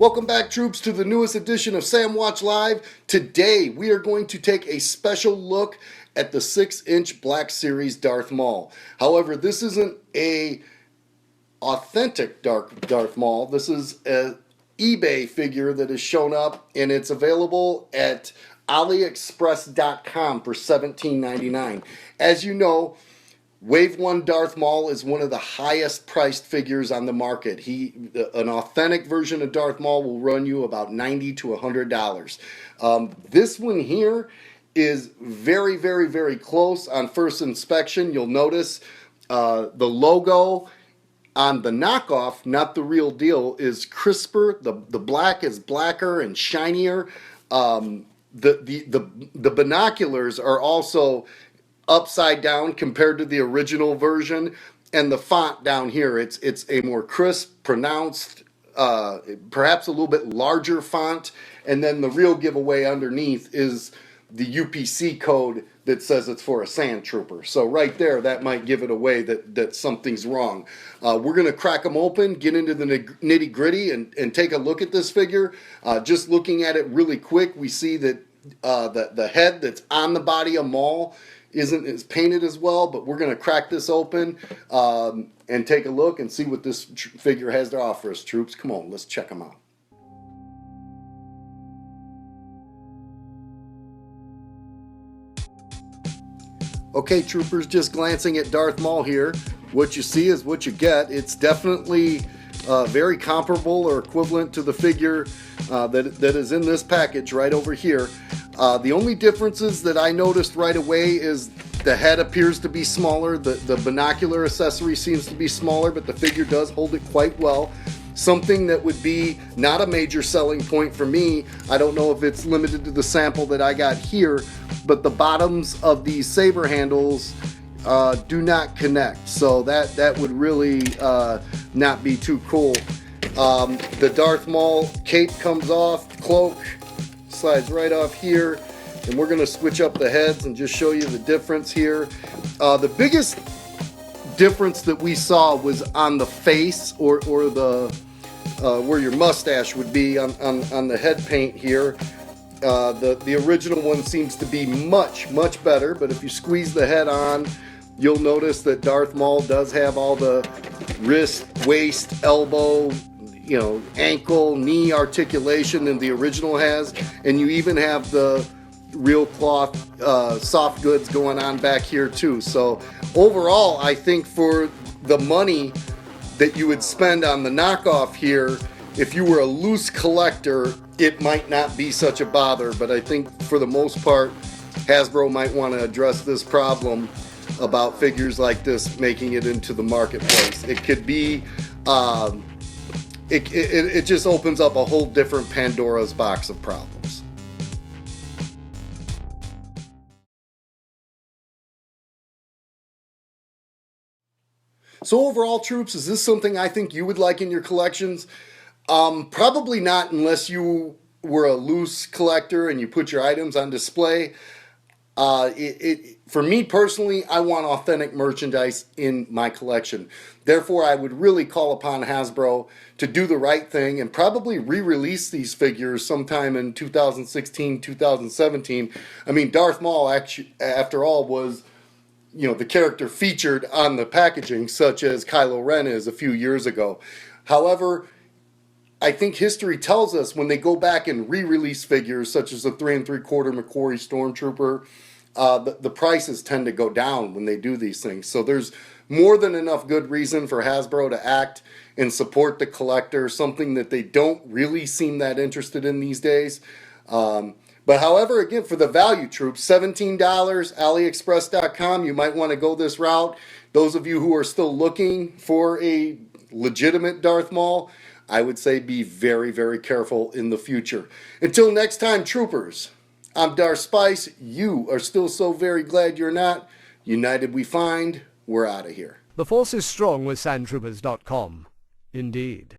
Welcome back, troops, to the newest edition of Sandwatch Live. Today, we are going to take a special look at the 6-inch Black Series Darth Maul. However, this isn't a authentic Darth Maul. This is an eBay figure that has shown up, and it's available at AliExpress.com for $17.99. As you know, Wave 1 Darth Maul is one of the highest priced figures on the market. An authentic version of Darth Maul will run you about $90 to $100. This one here is very, very, very close on first inspection. You'll notice the logo on the knockoff, not the real deal, is crisper. The black is blacker and shinier. The binoculars are also upside down compared to the original version, and the font down here, it's a more crisp, pronounced, perhaps a little bit larger font, and then the real giveaway underneath is the UPC code that says it's for a sand trooper. So right there, that might give it away that something's wrong. We're going to crack them open, get into the nitty gritty, and take a look at this figure. Just looking at it really quick, we see that the head that's on the body of Maul isn't as painted as well, but we're going to crack this open and take a look and see what this figure has to offer us, troops. Come on, let's check them out. Okay, troopers, just glancing at Darth Maul here, what you see is what you get. It's definitely very comparable or equivalent to the figure that is in this package right over here. The only differences that I noticed right away is the head appears to be smaller, the binocular accessory seems to be smaller, but the figure does hold it quite well. Something that would be not a major selling point for me, I don't know if it's limited to the sample that I got here, but the bottoms of these saber handles do not connect, so that would really not be too cool. The Darth Maul cape comes off, cloak slides right off here, and we're going to switch up the heads and just show you the difference here. The biggest difference that we saw was on the face, or the where your mustache would be on the head paint here. The original one seems to be much better, but if you squeeze the head on, you'll notice that Darth Maul does have all the wrist, waist, elbow, ankle, knee articulation than the original has, and you even have the real cloth soft goods going on back here too. So overall, I think for the money that you would spend on the knockoff here, if you were a loose collector, it might not be such a bother, but I think for the most part, Hasbro might want to address this problem about figures like this making it into the marketplace. It could be it just opens up a whole different Pandora's box of problems. So overall, troops, is this something I think you would like in your collections? Probably not, unless you were a loose collector and you put your items on display. For me personally, I want authentic merchandise in my collection. Therefore, I would really call upon Hasbro to do the right thing and probably re-release these figures sometime in 2016, 2017. I mean, Darth Maul, actually, after all, was the character featured on the packaging, such as Kylo Ren is a few years ago. However, I think history tells us when they go back and re-release figures, such as the 3 3/4 McQuarrie Stormtrooper, the prices tend to go down when they do these things. So there's more than enough good reason for Hasbro to act and support the collector, something that they don't really seem that interested in these days. But however, again, for the value, troops, $17, AliExpress.com, you might want to go this route. Those of you who are still looking for a legitimate Darth Maul, I would say be very, very careful in the future. Until next time, troopers, I'm Darth Spice. You are still so very glad you're not. United we find. We're out of here. The force is strong with sandtroopers.com. Indeed.